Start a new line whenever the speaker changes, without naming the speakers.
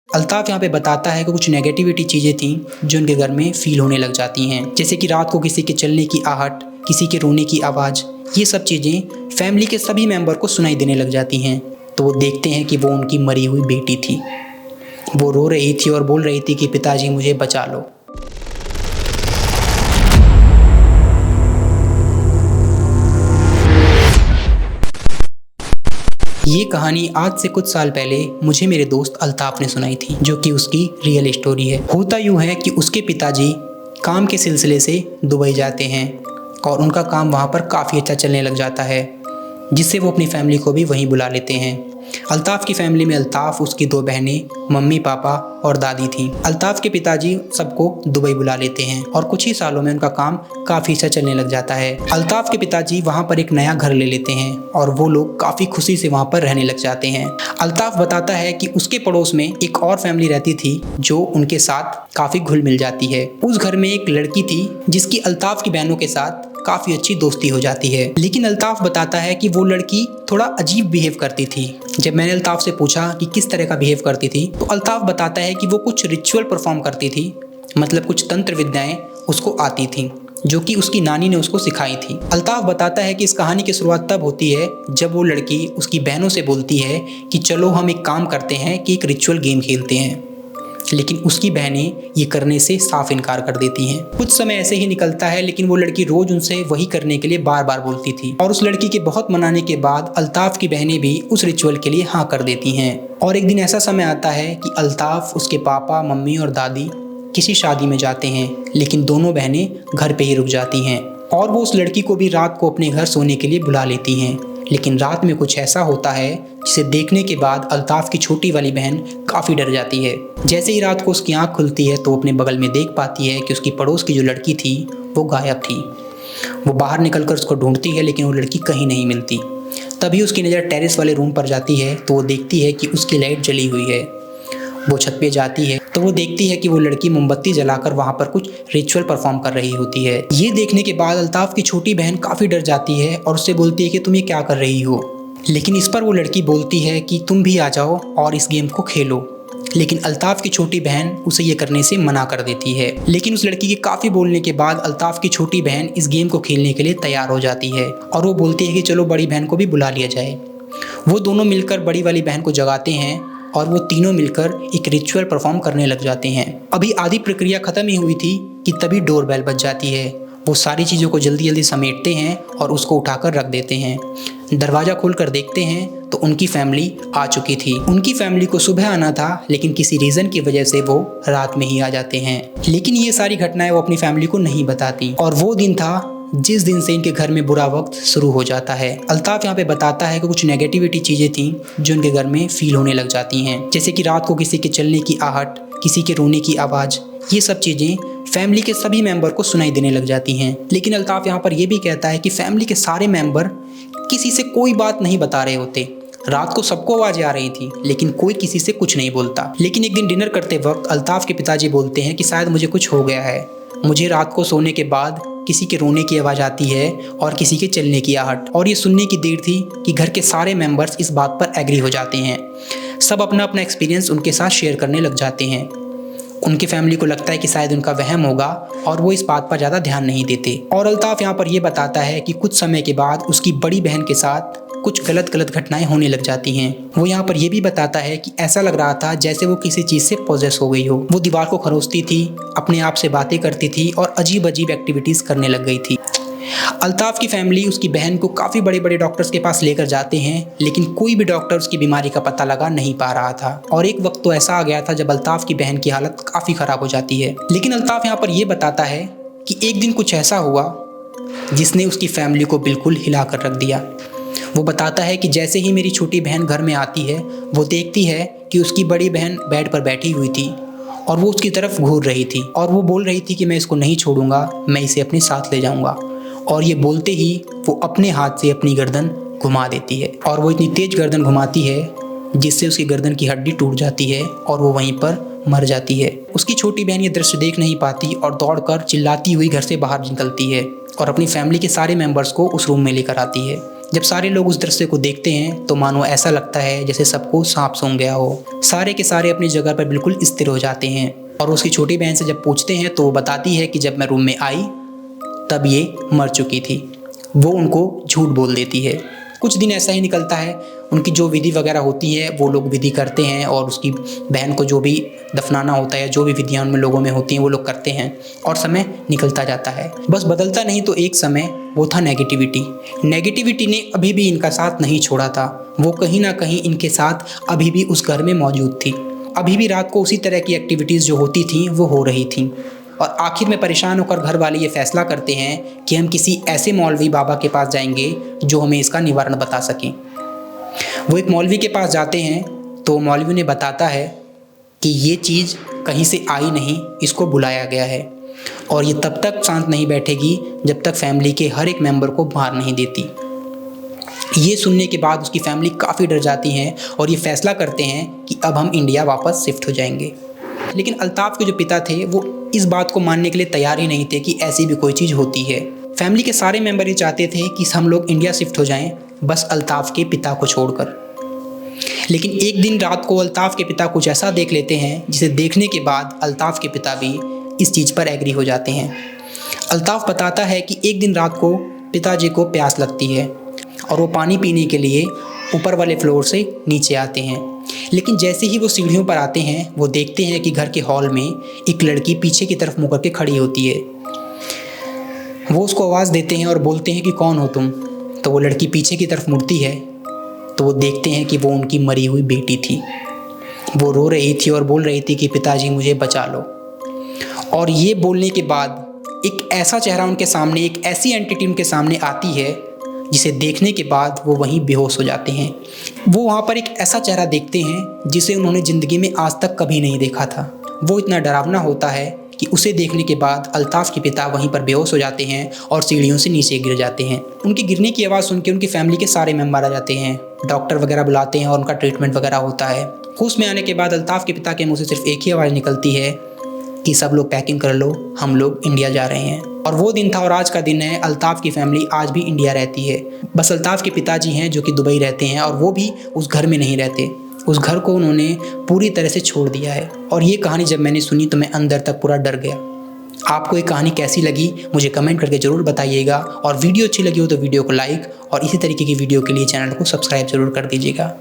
अल्ताफ यहाँ पे बताता है कि कुछ नेगेटिविटी चीज़ें थी जो उनके घर में फील होने लग जाती हैं, जैसे कि रात को किसी के चलने की आहट, किसी के रोने की आवाज़। ये सब चीज़ें फैमिली के सभी मेंबर को सुनाई देने लग जाती हैं। तो वो देखते हैं कि वो उनकी मरी हुई बेटी थी। वो रो रही थी और बोल रही थी कि पिताजी मुझे बचा लो। ये कहानी आज से कुछ साल पहले मुझे मेरे दोस्त अल्ताफ ने सुनाई थी, जो कि उसकी रियल स्टोरी है। होता यूँ है कि उसके पिताजी काम के सिलसिले से दुबई जाते हैं और उनका काम वहाँ पर काफ़ी अच्छा चलने लग जाता है, जिससे वो अपनी फैमिली को भी वहीं बुला लेते हैं। अल्ताफ की फैमिली में अल्ताफ, उसकी 2 बहनें, मम्मी पापा और दादी थी। अल्ताफ के पिताजी सबको दुबई बुला लेते हैं और कुछ ही सालों में उनका काम काफ़ी अच्छा चलने लग जाता है। अल्ताफ के पिताजी वहाँ पर एक नया घर ले लेते हैं और वो लोग काफ़ी खुशी से वहाँ पर रहने लग जाते हैं। अल्ताफ बताता है कि उसके पड़ोस में एक और फैमिली रहती थी जो उनके साथ काफ़ी घुल मिल जाती है। उस घर में एक लड़की थी जिसकी अल्ताफ की बहनों के साथ काफ़ी अच्छी दोस्ती हो जाती है, लेकिन अल्ताफ बताता है कि वो लड़की थोड़ा अजीब बिहेव करती थी। जब मैंने अल्ताफ से पूछा कि किस तरह का बिहेव करती थी, तो अल्ताफ बताता है कि वो कुछ रिचुअल परफॉर्म करती थी, मतलब कुछ तंत्र विद्याएं उसको आती थी जो कि उसकी नानी ने उसको सिखाई थी। अल्ताफ बताता है कि इस कहानी की शुरुआत तब होती है जब वो लड़की उसकी बहनों से बोलती है कि चलो हम एक काम करते हैं कि एक रिचुअल गेम खेलते हैं, लेकिन उसकी बहनें ये करने से साफ इनकार कर देती हैं। कुछ समय ऐसे ही निकलता है, लेकिन वो लड़की रोज उनसे वही करने के लिए बार बार बोलती थी और उस लड़की के बहुत मनाने के बाद अल्ताफ की बहनें भी उस रिचुअल के लिए हाँ कर देती हैं। और एक दिन ऐसा समय आता है कि अल्ताफ, उसके पापा, मम्मी और दादी किसी शादी में जाते हैं, लेकिन दोनों बहनें घर पे ही रुक जाती हैं और वो उस लड़की को भी रात को अपने घर सोने के लिए बुला लेती हैं। लेकिन रात में कुछ ऐसा होता है जिसे देखने के बाद अल्ताफ की छोटी वाली बहन काफ़ी डर जाती है। जैसे ही रात को उसकी आंख खुलती है तो अपने बगल में देख पाती है कि उसकी पड़ोस की जो लड़की थी वो गायब थी। वो बाहर निकलकर उसको ढूंढती है, लेकिन वो लड़की कहीं नहीं मिलती। तभी उसकी नज़र टेरेस वाले रूम पर जाती है तो वो देखती है कि उसकी लाइट जली हुई है। वो छत पे जाती है तो वो देखती है कि वो लड़की मोमबत्ती जलाकर वहाँ पर कुछ रिचुअल परफॉर्म कर रही होती है। ये देखने के बाद अल्ताफ की छोटी बहन काफ़ी डर जाती है और उससे बोलती है कि तुम ये क्या कर रही हो, लेकिन इस पर वो लड़की बोलती है कि तुम भी आ जाओ और इस गेम को खेलो। लेकिन अल्ताफ की छोटी बहन उसे ये करने से मना कर देती है, लेकिन उस लड़की के काफ़ी बोलने के बाद अल्ताफ की छोटी बहन इस गेम को खेलने के लिए तैयार हो जाती है और वो बोलती है कि चलो बड़ी बहन को भी बुला लिया जाए। वो दोनों मिलकर बड़ी वाली बहन को जगाते हैं और वो तीनों मिलकर एक रिचुअल परफॉर्म करने लग जाते हैं। अभी आधी प्रक्रिया खत्म ही हुई थी कि तभी डोर बेल बज जाती है। वो सारी चीज़ों को जल्दी जल्दी समेटते हैं और उसको उठाकर रख देते हैं। दरवाज़ा खोलकर देखते हैं तो उनकी फैमिली आ चुकी थी। उनकी फैमिली को सुबह आना था, लेकिन किसी रीज़न की वजह से वो रात में ही आ जाते हैं। लेकिन ये सारी घटनाएं वो अपनी फैमिली को नहीं बताती और वो दिन था जिस दिन से इनके घर में बुरा वक्त शुरू हो जाता है। अल्ताफ यहाँ पे बताता है कि कुछ नेगेटिविटी चीज़ें थी जो उनके घर में फील होने लग जाती हैं, जैसे कि रात को किसी के चलने की आहट, किसी के रोने की आवाज़। ये सब चीज़ें फैमिली के सभी मेंबर को सुनाई देने लग जाती हैं। लेकिन अल्ताफ यहाँ पर यह भी कहता है कि फैमिली के सारे मेंबर किसी से कोई बात नहीं बता रहे होते। रात को सबको आवाज़ें आ रही थी, लेकिन कोई किसी से कुछ नहीं बोलता। लेकिन एक दिन डिनर करते वक्त अल्ताफ के पिताजी बोलते हैं कि शायद मुझे कुछ हो गया है। मुझे रात को सोने के बाद किसी के रोने की आवाज़ आती है और किसी के चलने की आहट। और ये सुनने की देर थी कि घर के सारे मेंबर्स इस बात पर एग्री हो जाते हैं। सब अपना अपना एक्सपीरियंस उनके साथ शेयर करने लग जाते हैं। उनकी फैमिली को लगता है कि शायद उनका वहम होगा और वो इस बात पर ज़्यादा ध्यान नहीं देते। और अल्ताफ यहाँ पर ये बताता है कि कुछ समय के बाद उसकी बड़ी बहन के साथ कुछ गलत घटनाएं होने लग जाती हैं। वो यहाँ पर यह भी बताता है कि ऐसा लग रहा था जैसे वो किसी चीज़ से पोजेस हो गई हो। वो दीवार को खरोचती थी, अपने आप से बातें करती थी और अजीब अजीब एक्टिविटीज़ करने लग गई थी। अल्ताफ की फैमिली उसकी बहन को काफ़ी बड़े बड़े डॉक्टर्स के पास लेकर जाते हैं, लेकिन कोई भी डॉक्टर उसकी बीमारी का पता लगा नहीं पा रहा था। और एक वक्त तो ऐसा आ गया था जब अल्ताफ की बहन की हालत काफ़ी ख़राब हो जाती है। लेकिन अल्ताफ यहाँ पर यह बताता है कि एक दिन कुछ ऐसा हुआ जिसने उसकी फैमिली को बिल्कुल हिला कर रख दिया। वो बताता है कि जैसे ही मेरी छोटी बहन घर में आती है, वो देखती है कि उसकी बड़ी बहन बेड पर बैठी हुई थी और वो उसकी तरफ घूर रही थी और वो बोल रही थी कि मैं इसको नहीं छोड़ूंगा, मैं इसे अपने साथ ले जाऊंगा। और ये बोलते ही वो अपने हाथ से अपनी गर्दन घुमा देती है और वो इतनी तेज गर्दन घुमाती है जिससे उसकी गर्दन की हड्डी टूट जाती है और वो वहीं पर मर जाती है। उसकी छोटी बहन ये दृश्य देख नहीं पाती और दौड़कर चिल्लाती हुई घर से बाहर निकलती है और अपनी फैमिली के सारे मेंबर्स को उस रूम में लेकर आती है। जब सारे लोग उस दृश्य को देखते हैं तो मानो ऐसा लगता है जैसे सबको सांप सूंघ गया हो। सारे के सारे अपनी जगह पर बिल्कुल स्थिर हो जाते हैं और उसकी छोटी बहन से जब पूछते हैं तो वो बताती है कि जब मैं रूम में आई तब ये मर चुकी थी। वो उनको झूठ बोल देती है। कुछ दिन ऐसा ही निकलता है। उनकी जो विधि वगैरह होती है वो लोग विधि करते हैं और उसकी बहन को जो भी दफनाना होता है, जो भी विधियाँ उनमें लोगों में होती हैं वो लोग करते हैं और समय निकलता जाता है। बस बदलता नहीं तो एक समय वो था नेगेटिविटी ने अभी भी इनका साथ नहीं छोड़ा था। वो कहीं ना कहीं इनके साथ अभी भी उस घर में मौजूद थी। अभी भी रात को उसी तरह की एक्टिविटीज़ जो होती थी वो हो रही थी। और आखिर में परेशान होकर घर वाले ये फैसला करते हैं कि हम किसी ऐसे मौलवी बाबा के पास जाएंगे जो हमें इसका निवारण बता सकें। वो एक मौलवी के पास जाते हैं तो मौलवी ने बताता है कि ये चीज़ कहीं से आई नहीं, इसको बुलाया गया है और ये तब तक शांत नहीं बैठेगी जब तक फैमिली के हर एक मेंबर को मार नहीं देती। ये सुनने के बाद उसकी फैमिली काफ़ी डर जाती हैं और ये फैसला करते हैं कि अब हम इंडिया वापस शिफ्ट हो जाएंगे। लेकिन अल्ताफ़ के जो पिता थे वो इस बात को मानने के लिए तैयार ही नहीं थे कि ऐसी भी कोई चीज़ होती है। फैमिली के सारे मेंबर ये चाहते थे कि हम लोग इंडिया शिफ्ट हो जाएं, बस अल्ताफ़ के पिता को छोड़कर। लेकिन एक दिन रात को अल्ताफ़ के पिता कुछ ऐसा देख लेते हैं जिसे देखने के बाद अल्ताफ़ के पिता भी इस चीज़ पर एग्री हो जाते हैं। अल्ताफ़ बताता है कि एक दिन रात को पिताजी को प्यास लगती है और वो पानी पीने के लिए ऊपर वाले फ्लोर से नीचे आते हैं। लेकिन जैसे ही वो सीढ़ियों पर आते हैं वो देखते हैं कि घर के हॉल में एक लड़की पीछे की तरफ मुड़ करके खड़ी होती है। वो उसको आवाज़ देते हैं और बोलते हैं कि कौन हो तुम। तो वो लड़की पीछे की तरफ मुड़ती है तो वो देखते हैं कि वो उनकी मरी हुई बेटी थी। वो रो रही थी और बोल रही थी कि पिताजी मुझे बचा लो। और ये बोलने के बाद एक ऐसा चेहरा उनके सामने, एक ऐसी एंटिटी उनके सामने आती है जिसे देखने के बाद वो वहीं बेहोश हो जाते हैं। वो वहाँ पर एक ऐसा चेहरा देखते हैं जिसे उन्होंने ज़िंदगी में आज तक कभी नहीं देखा था। वो इतना डरावना होता है कि उसे देखने के बाद अल्ताफ़ के पिता वहीं पर बेहोश हो जाते हैं और सीढ़ियों से नीचे गिर जाते हैं। उनके गिरने की आवाज़ सुन के उनकी फैमिली के सारे मेंबर आ जाते हैं, डॉक्टर वगैरह बुलाते हैं और उनका ट्रीटमेंट वगैरह होता है। होश में आने के बाद अल्ताफ़ के पिता के मुँह से सिर्फ एक ही आवाज़ निकलती है कि सब लोग पैकिंग कर लो, हम लोग इंडिया जा रहे हैं। और वो दिन था और आज का दिन है। अल्ताफ़ की फैमिली आज भी इंडिया रहती है। बस अल्ताफ़ के पिताजी हैं जो कि दुबई रहते हैं और वो भी उस घर में नहीं रहते। उस घर को उन्होंने पूरी तरह से छोड़ दिया है। और ये कहानी जब मैंने सुनी तो मैं अंदर तक पूरा डर गया। आपको ये कहानी कैसी लगी मुझे कमेंट करके ज़रूर बताइएगा और वीडियो अच्छी लगी हो तो वीडियो को लाइक और इसी तरीके की वीडियो के लिए चैनल को सब्सक्राइब ज़रूर कर दीजिएगा।